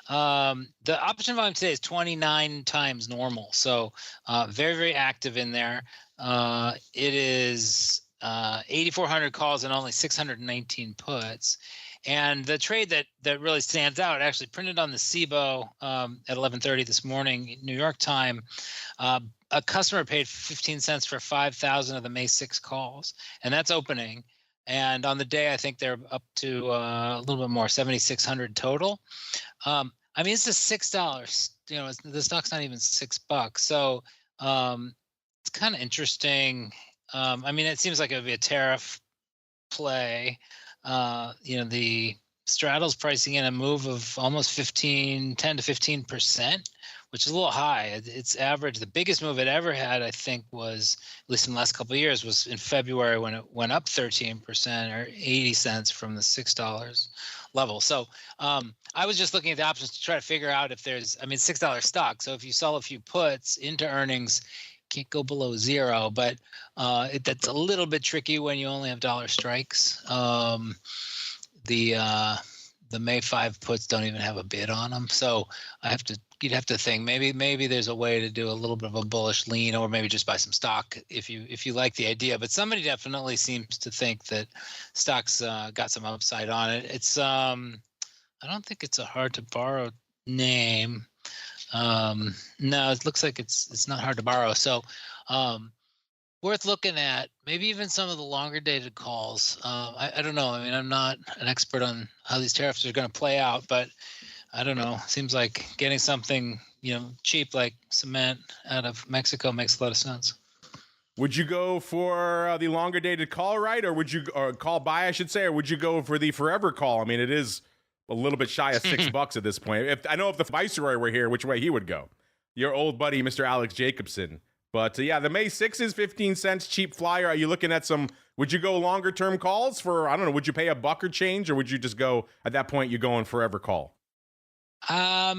S3: The option volume today is 29 times normal, so very, very active in there. It is 8,400 calls and only 619 puts. And the trade that really stands out, actually printed on the Cboe at 11:30 this morning, New York time. A customer paid 15 cents for 5,000 of the May 6 calls, and that's opening. And on the day, I think they're up to a little bit more, 7,600 total. I mean, it's just $6. You know, the stock's not even $6. So it's kind of interesting. I mean, it seems like it would be a tariff play. The straddle's pricing in a move of almost 10 to 15%, which is a little high. It's average. The biggest move it ever had, I think, was, at least in the last couple of years, was in February when it went up 13% or 80 cents from the $6 level. So I was just looking at the options to try to figure out if there's, I mean, $6 stock. So if you sell a few puts into earnings, can't go below zero, but that's a little bit tricky when you only have dollar strikes. The May 5 puts don't even have a bid on them, so you'd have to think maybe there's a way to do a little bit of a bullish lean, or maybe just buy some stock if you like the idea. But somebody definitely seems to think that stock's got some upside on it. It's I don't think it's a hard to borrow name. No, it looks like it's not hard to borrow. So worth looking at. Maybe even some of the longer dated calls. I don't know. I mean, I'm not an expert on how these tariffs are going to play out, but I don't know. Seems like getting something, cheap like cement out of Mexico makes a lot of sense.
S2: Would you go for the longer dated call, right? Or would you call buy, I should say, or would you go for the forever call? I mean, it is a little bit shy of $6 at this point. If the Viceroy were here, which way he would go. Your old buddy, Mr. Alex Jacobson. But yeah, the May 6 is 15 cents, cheap flyer. Are you looking at would you go longer term calls for, I don't know, would you pay $1 or change, or would you just go, at that point, you're going forever call?
S3: I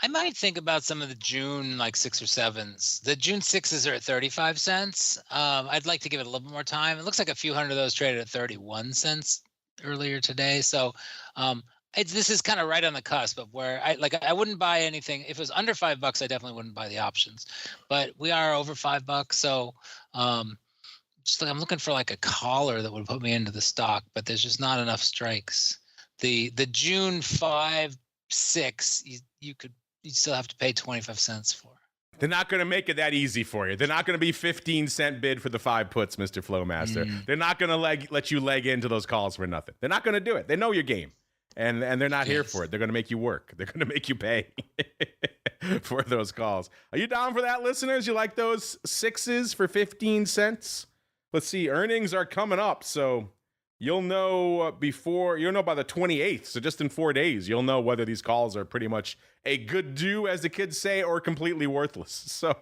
S3: might think about some of the June 6 or 7s. The June 6s are at 35 cents. I'd like to give it a little bit more time. It looks like a few hundred of those traded at 31 cents earlier today. So this is kind of right on the cusp of where I wouldn't buy anything. If it was under $5, I definitely wouldn't buy the options. But we are over $5, so I'm looking for a collar that would put me into the stock, but there's just not enough strikes. The June 5, 6, you still have to pay 25 cents for.
S2: They're not going to make it that easy for you. They're not going to be 15-cent bid for the 5 puts, Mr. Flowmaster. They're not going to let you leg into those calls for nothing. They're not going to do it. They know your game, and they're not here for it. They're going to make you work. They're going to make you pay for those calls. Are you down for that, listeners? You like those 6s for 15 cents? Let's see. Earnings are coming up, so you'll know by the 28th. So just in 4 days, you'll know whether these calls are pretty much a good do, as the kids say, or completely worthless. So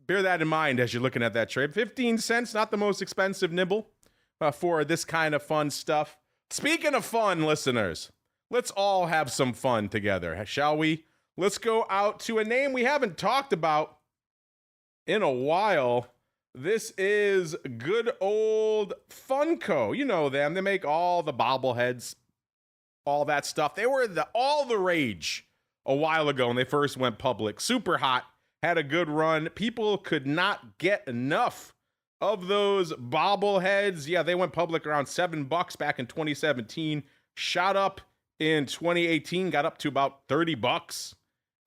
S2: bear that in mind as you're looking at that trade. 15 cents, not the most expensive nibble for this kind of fun stuff. Speaking of fun, listeners, let's all have some fun together, shall we? Let's go out to a name we haven't talked about in a while. This is good old Funko. You know them. They make all the bobbleheads, all that stuff. They were all the rage a while ago when they first went public. Super hot, had a good run. People could not get enough of those bobbleheads. Yeah, they went public around $7 back in 2017. Shot up in 2018, got up to about $30.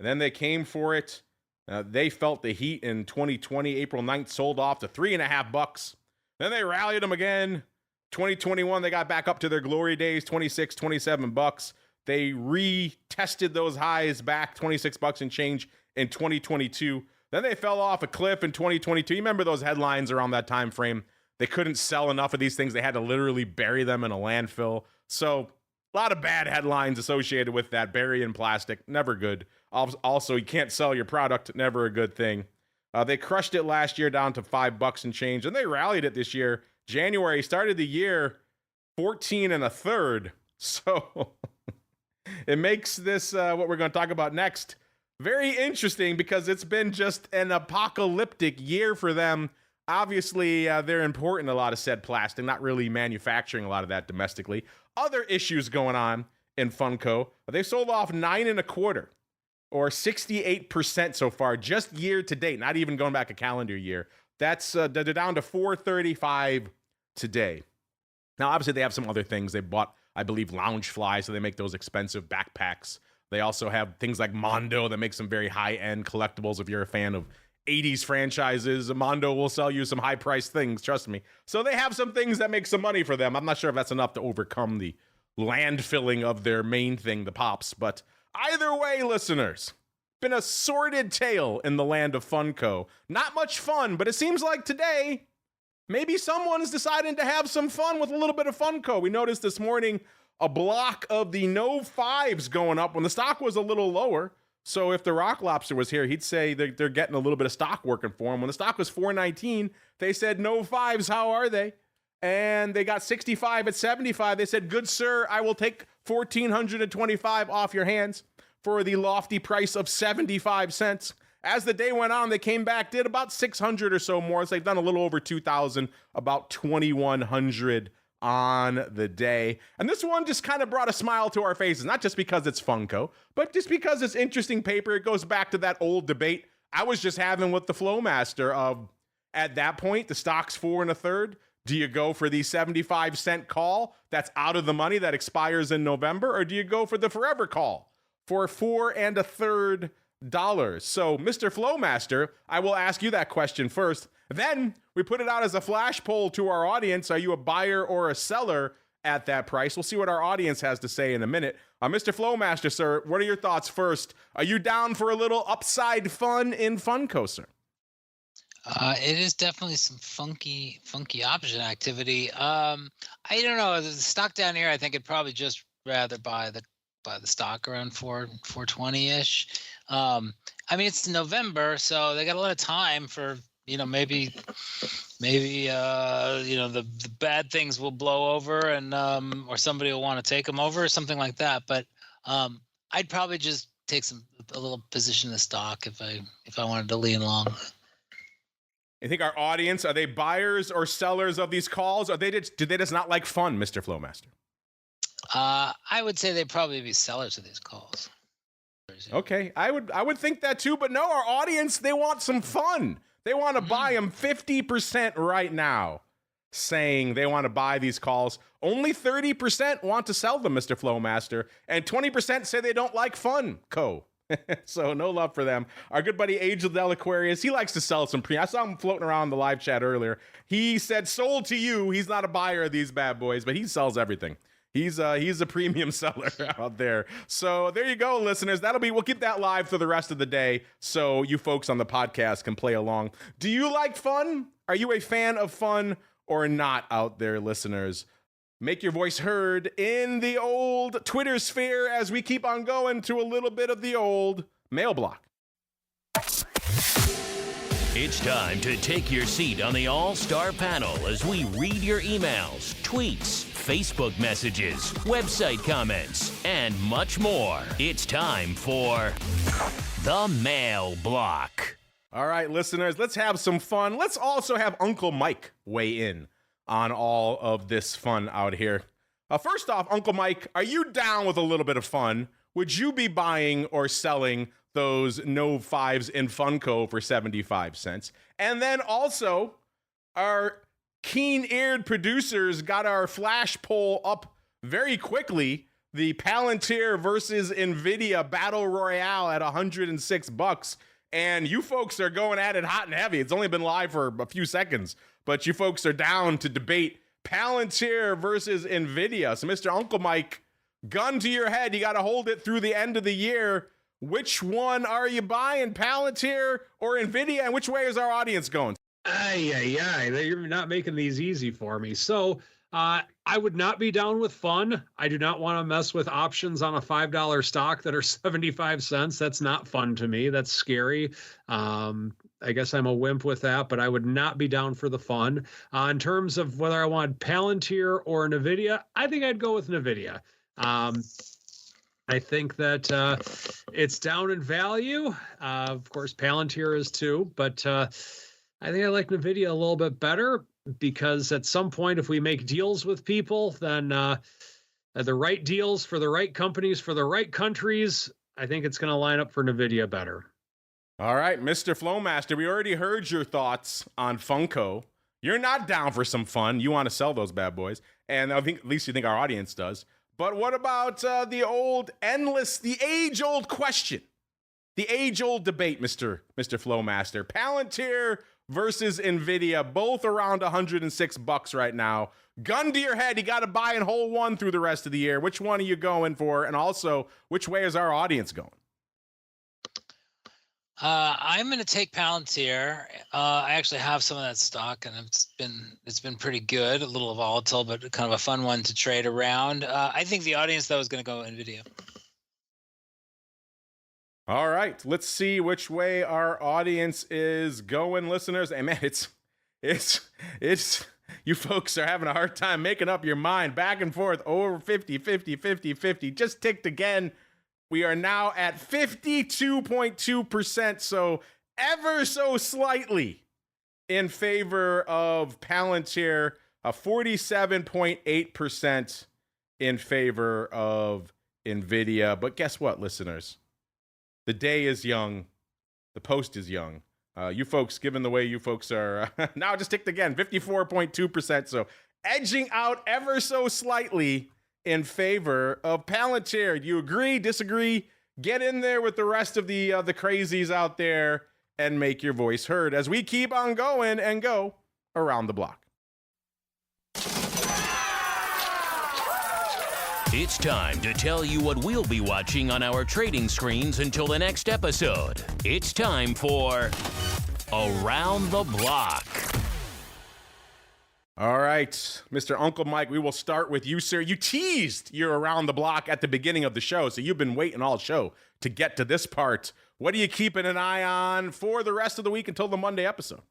S2: And then they came for it. They felt the heat in 2020. April 9th, sold off to $3.50. Then they rallied them again. 2021, they got back up to their glory days, $26, $27. They retested those highs back, $26 and change in 2022. Then they fell off a cliff in 2022. You remember those headlines around that time frame? They couldn't sell enough of these things. They had to literally bury them in a landfill. So a lot of bad headlines associated with that. Bury in plastic, never good. Also, you can't sell your product, never a good thing. They crushed it last year down to $5 and change, and they rallied it this year. January, started the year 14 1/3. So it makes this, what we're going to talk about next, very interesting because it's been just an apocalyptic year for them. Obviously, they're importing a lot of said plastic, not really manufacturing a lot of that domestically. Other issues going on in Funko. They sold off 9.25, or 68% so far, just year to date, not even going back a calendar year. That's they're down to 435 today. Now, obviously, they have some other things. They bought, I believe, Loungefly, so they make those expensive backpacks. They also have things like Mondo that make some very high-end collectibles. If you're a fan of 80s franchises, Mondo will sell you some high-priced things, trust me. So they have some things that make some money for them. I'm not sure if that's enough to overcome the landfilling of their main thing, the Pops. But either way, listeners, been a sordid tale in the land of Funko. Not much fun, but it seems like today, maybe someone's deciding to have some fun with a little bit of Funko. We noticed this morning a block of the no fives going up when the stock was a little lower. So if the Rock Lobster was here, he'd say they're getting a little bit of stock working for him. When the stock was $4.19, they said, no fives, how are they? And they got 65 at 75. They said, good sir, I will take $1,425 off your hands for the lofty price of 75 cents. As the day went on, they came back, did about 600 or so more. So they've done a little over 2,000, about 2,100 on the day. And this one just kind of brought a smile to our faces, not just because it's Funko, but just because it's interesting paper. It goes back to that old debate I was just having with the Flowmaster of, at that point, the stock's 4 1/3. Do you go for the 75-cent call that's out of the money that expires in November, or do you go for the forever call for 4 1/3 dollars? So, Mr. Flowmaster, I will ask you that question first. Then we put it out as a flash poll to our audience. Are you a buyer or a seller at that price? We'll see what our audience has to say in a minute. Mr. Flowmaster, sir, what are your thoughts first? Are you down for a little upside fun in Funko, sir?
S3: It is definitely some funky option activity. I don't know. The stock down here, I think I'd probably just rather buy the stock around 420-ish. I mean, it's November, so they got a lot of time for, maybe the bad things will blow over and or somebody will want to take them over or something like that. But I'd probably just take a little position in the stock if I wanted to lean long.
S2: You think our audience, are they buyers or sellers of these calls? Do they just not like fun, Mr. Flowmaster?
S3: I would say they'd probably be sellers of these calls.
S2: Okay, I would think that too, but no, our audience, they want some fun. They want to buy them 50% right now, saying they want to buy these calls. Only 30% want to sell them, Mr. Flowmaster, and 20% say they don't like Funko. So no love for them. Our good buddy Angel Del Aquarius, he likes to sell some I saw him floating around the live chat earlier. He said sold to you. He's not a buyer of these bad boys, but he sells everything. He's a premium seller out there. So there you go, listeners. We'll keep that live for the rest of the day so you folks on the podcast can play along. Do you like fun? Are you a fan of fun or not out there, listeners? Make your voice heard in the old Twitter sphere as we keep on going to a little bit of the old mail block.
S1: It's time to take your seat on the All-Star panel as we read your emails, tweets, Facebook messages, website comments, and much more. It's time for the mail block.
S2: All right, listeners, let's have some fun. Let's also have Uncle Mike weigh in on all of this fun out here. First off, Uncle Mike, are you down with a little bit of fun? Would you be buying or selling those no fives in Funko for 75 cents? And then also, our keen-eared producers got our flash poll up very quickly. The Palantir versus NVIDIA Battle Royale at $106. And you folks are going at it hot and heavy. It's only been live for a few seconds, but you folks are down to debate Palantir versus NVIDIA. So, Mr. Uncle Mike, gun to your head. You got to hold it through the end of the year. Which one are you buying, Palantir or NVIDIA? And which way is our audience going?
S4: You're not making these easy for me. So I would not be down with fun. I do not want to mess with options on a $5 stock that are 75 cents. That's not fun to me. That's scary. I guess I'm a wimp with that, but I would not be down for the fun. In terms of whether I want Palantir or NVIDIA, I think I'd go with NVIDIA. I think that it's down in value. Of course, Palantir is too, but I think I like NVIDIA a little bit better because at some point, if we make deals with people, then the right deals for the right companies, for the right countries, I think it's going to line up for NVIDIA better.
S2: All right, Mr. Flowmaster, we already heard your thoughts on Funko. You're not down for some fun. You want to sell those bad boys. And I think at least you think our audience does. But what about the age-old question, the age-old debate, Mr. Flowmaster? Palantir versus NVIDIA, both around $106 right now. Gun to your head, you got to buy and hold one through the rest of the year. Which one are you going for? And also, which way is our audience going?
S3: I'm going to take Palantir. I actually have some of that stock, and it's been pretty good. A little volatile, but kind of a fun one to trade around. I think the audience, though, is going to go NVIDIA.
S2: All right, let's see which way our audience is going, listeners. And man, it's you folks are having a hard time making up your mind. Back and forth, over 50, 50, 50, 50. Just ticked again. We are now at 52.2%, so ever so slightly in favor of Palantir, 47.8% in favor of NVIDIA. But guess what, listeners? The day is young. The post is young. You folks, given the way you folks are, now just ticked again, 54.2%, so edging out ever so slightly in favor of Palantir. Do you agree, disagree? Get in there with the rest of the crazies out there and make your voice heard as we keep on going and go around the block.
S1: It's time to tell you what we'll be watching on our trading screens until the next episode. It's time for Around the Block.
S2: All right, Mr. Uncle Mike, we will start with you, sir. You teased your Around the Block at the beginning of the show, so you've been waiting all show to get to this part. What are you keeping an eye on for the rest of the week until the Monday episode?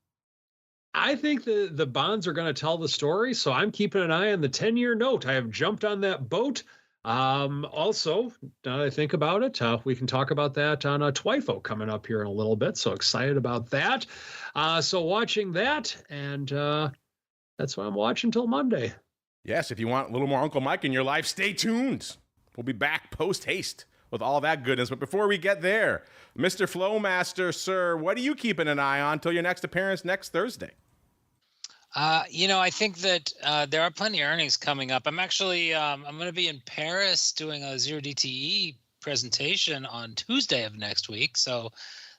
S4: I think the bonds are going to tell the story, so I'm keeping an eye on the 10-year note. I have jumped on that boat. Also, now that I think about it, we can talk about that on TWIFO coming up here in a little bit, so excited about that. So watching that, and that's what I'm watching till Monday.
S2: Yes, if you want a little more Uncle Mike in your life, stay tuned. We'll be back post-haste with all that goodness. But before we get there, Mr. Flowmaster, sir, what are you keeping an eye on till your next appearance next Thursday?
S3: I think that there are plenty of earnings coming up. I'm actually I'm going to be in Paris doing a 0DTE presentation on Tuesday of next week. So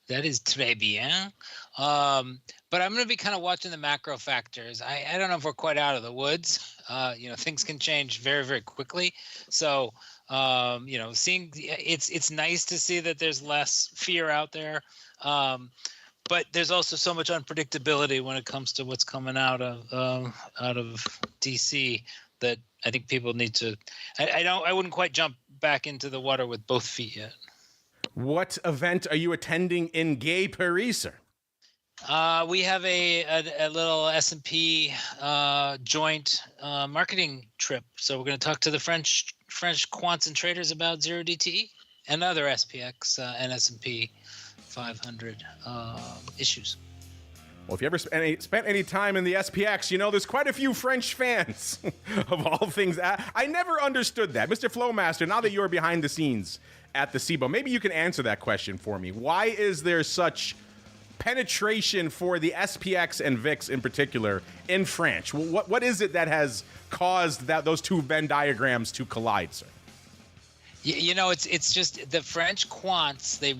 S3: that is très bien. But I'm going to be kind of watching the macro factors. I don't know if we're quite out of the woods. Things can change very, very quickly. So, seeing it's nice to see that there's less fear out there. But there's also so much unpredictability when it comes to what's coming out of DC that I think people need to. I wouldn't quite jump back into the water with both feet yet.
S2: What event are you attending in Gay Paris, sir?
S3: We have a little S&P joint marketing trip. So we're going to talk to the French quants and traders about 0DTE and other SPX and S&P 500 issues.
S2: Well, if you ever spent any time in the SPX, there's quite a few French fans of all things. I never understood that. Mr. Flowmaster, now that you're behind the scenes at the Cboe, maybe you can answer that question for me. Why is there such penetration for the SPX and VIX in particular in French? What is it that has caused those two Venn diagrams to collide, sir?
S3: It's just the French quants. They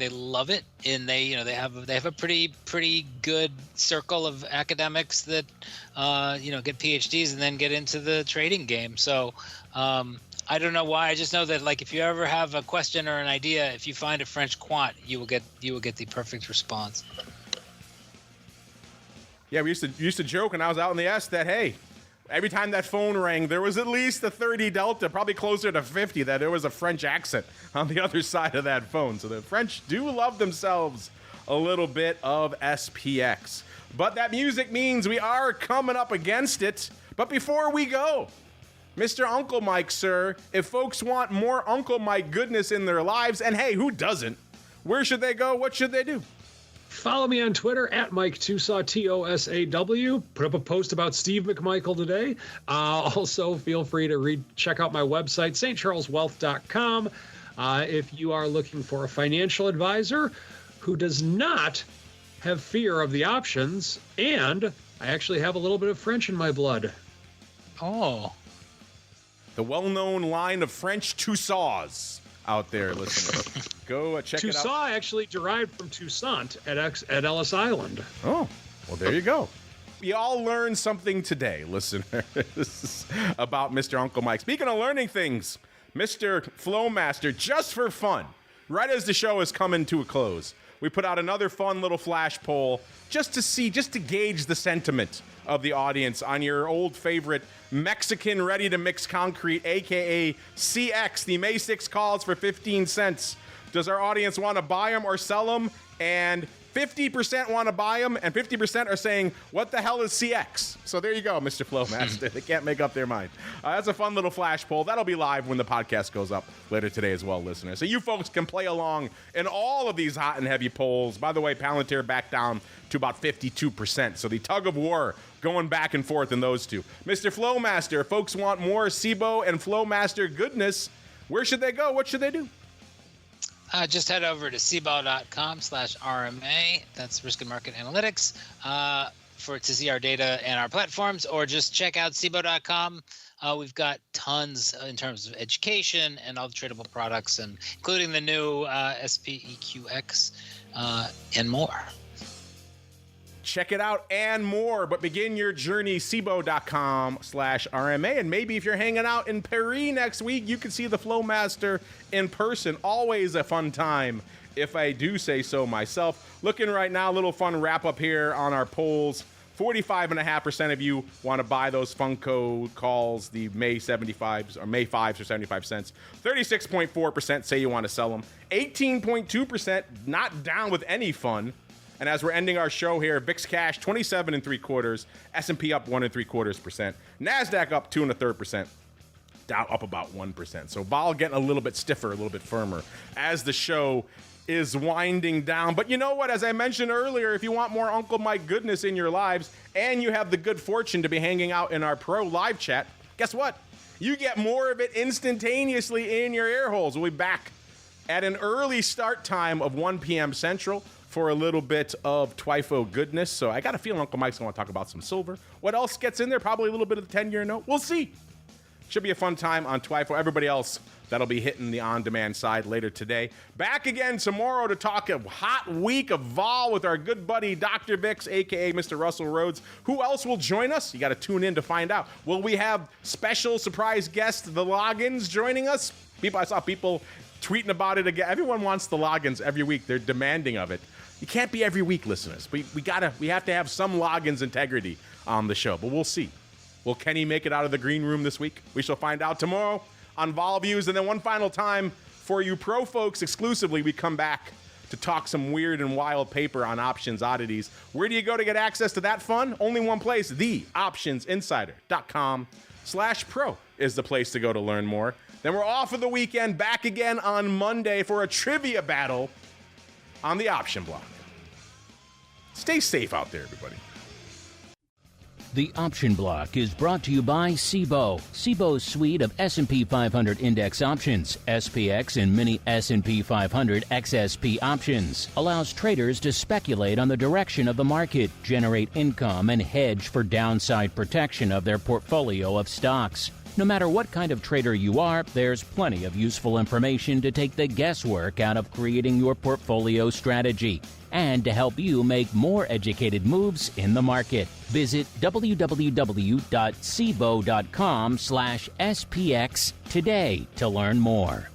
S3: love it, and they have a pretty good circle of academics that get PhDs and then get into the trading game. So I don't know why. I just know that if you ever have a question or an idea, if you find a French quant, you will get the perfect response.
S2: Yeah, we used to joke when I was out in the S that, hey, every time that phone rang, there was at least a 30 delta, probably closer to 50, that there was a French accent on the other side of that phone. So the French do love themselves a little bit of SPX. But that music means we are coming up against it. But before we go, Mr. Uncle Mike, sir, if folks want more Uncle Mike goodness in their lives, and hey, who doesn't? Where should they go? What should they do?
S4: Follow me on Twitter at Mike Tosaw, Tosaw. Put up a post about Steve McMichael today. Also, feel free to check out my website, stcharleswealth.com. If you are looking for a financial advisor who does not have fear of the options, and I actually have a little bit of French in my blood.
S3: Oh.
S2: The well-known line of French Tosaws out there, listeners. Go check it out.
S4: Tosaw actually derived from Toussaint at Ellis Island.
S2: Oh, well, there you go. We all learned something today, listeners, about Mr. Uncle Mike. Speaking of learning things, Mr. Flowmaster, just for fun, right as the show is coming to a close, we put out another fun little flash poll just to gauge the sentiment of the audience on your old favorite Mexican ready-to-mix concrete, a.k.a. CX. The May 6 calls for 15 cents. Does our audience want to buy them or sell them? And 50% want to buy them, and 50% are saying, what the hell is CX? So there you go, Mr. Flowmaster. They can't make up their mind. That's a fun little flash poll. That'll be live when the podcast goes up later today as well, listeners. So you folks can play along in all of these hot and heavy polls. By the way, Palantir back down to about 52%. So the tug of war going back and forth in those two. Mr. Flowmaster, if folks want more Cboe and Flowmaster goodness, where should they go? What should they do?
S3: Just head over to cboe.com/RMA. That's Risk and Market Analytics to see our data and our platforms, or just check out cboe.com. We've got tons in terms of education and all the tradable products, and including the new SPEQX and more.
S2: Check it out and more, but begin your journey cboe.com/RMA. And maybe if you're hanging out in Paris next week, you can see the Flowmaster in person. Always a fun time, if I do say so myself. Looking right now, a little fun wrap up here on our polls. 45.5% of you want to buy those Funko calls, the May 75s or May 5s for 75 cents. 36.4% say you want to sell them. 18.2% not down with any fun. And as we're ending our show here, VIX Cash 27 3/4, S&P up 1 3/4%, Nasdaq up 2 1/3%, Dow up about 1%. So vol getting a little bit stiffer, a little bit firmer as the show is winding down. But you know what? As I mentioned earlier, if you want more Uncle Mike goodness in your lives, and you have the good fortune to be hanging out in our pro live chat, guess what? You get more of it instantaneously in your ear holes. We'll be back at an early start time of 1 p.m. Central for a little bit of TWIFO goodness. So I got a feeling Uncle Mike's going to talk about some silver. What else gets in there? Probably a little bit of the 10-year note. We'll see. Should be a fun time on TWIFO. Everybody else, that'll be hitting the on-demand side later today. Back again tomorrow to talk a hot week of vol with our good buddy Dr. Vix, a.k.a. Mr. Russell Rhodes. Who else will join us? You got to tune in to find out. Will we have special surprise guest, the Logins, joining us? I saw people tweeting about it again. Everyone wants the Logins every week. They're demanding of it. You can't be every week, listeners. We have to have some Logins integrity on the show, but we'll see. Will Kenny make it out of the green room this week? We shall find out tomorrow on Vol Views. And then one final time for you pro folks exclusively, we come back to talk some weird and wild paper on options oddities. Where do you go to get access to that fun? Only one place, theoptionsinsider.com/pro is the place to go to learn more. Then we're off for the weekend, back again on Monday for a trivia battle on the option block. Stay safe out there, everybody.
S1: The Option Block is brought to you by Cboe. Cboe's suite of S&P 500 index options, SPX and mini S&P 500 XSP options, allows traders to speculate on the direction of the market, generate income, and hedge for downside protection of their portfolio of stocks. No matter what kind of trader you are, there's plenty of useful information to take the guesswork out of creating your portfolio strategy and to help you make more educated moves in the market. Visit www.cboe.com/SPX today to learn more.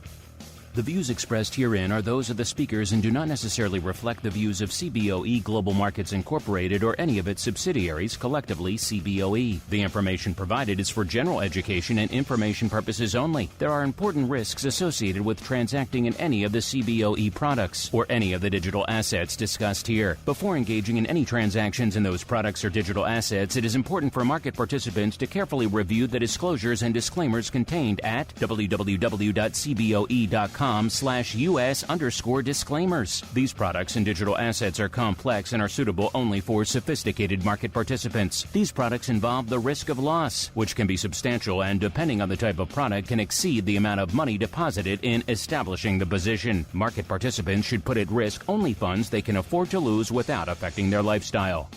S1: The views expressed herein are those of the speakers and do not necessarily reflect the views of Cboe Global Markets Incorporated or any of its subsidiaries, collectively Cboe. The information provided is for general education and information purposes only. There are important risks associated with transacting in any of the Cboe products or any of the digital assets discussed here. Before engaging in any transactions in those products or digital assets, it is important for market participants to carefully review the disclosures and disclaimers contained at www.cboe.com/US_disclaimers. These products and digital assets are complex and are suitable only for sophisticated market participants. These products involve the risk of loss, which can be substantial and, depending on the type of product, can exceed the amount of money deposited in establishing the position. Market participants should put at risk only funds they can afford to lose without affecting their lifestyle.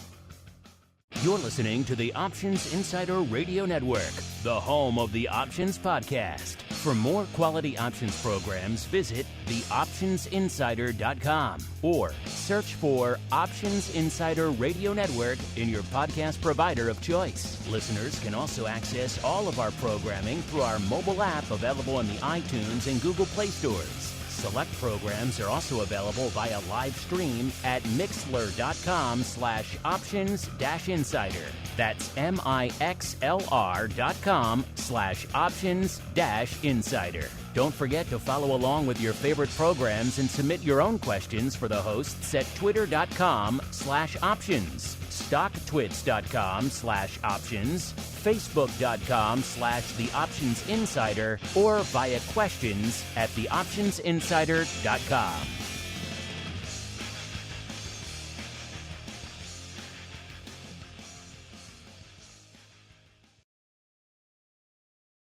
S1: You're listening to the Options Insider Radio Network, the home of the Options Podcast. For more quality options programs, visit theoptionsinsider.com or search for Options Insider Radio Network in your podcast provider of choice. Listeners can also access all of our programming through our mobile app available in the iTunes and Google Play stores. Select programs are also available via live stream at mixlr.com/options-insider. That's mixlr.com/options-insider. Don't forget to follow along with your favorite programs and submit your own questions for the hosts at twitter.com/options, stocktwits.com/options, facebook.com/theoptionsinsider, or via questions at theoptionsinsider.com.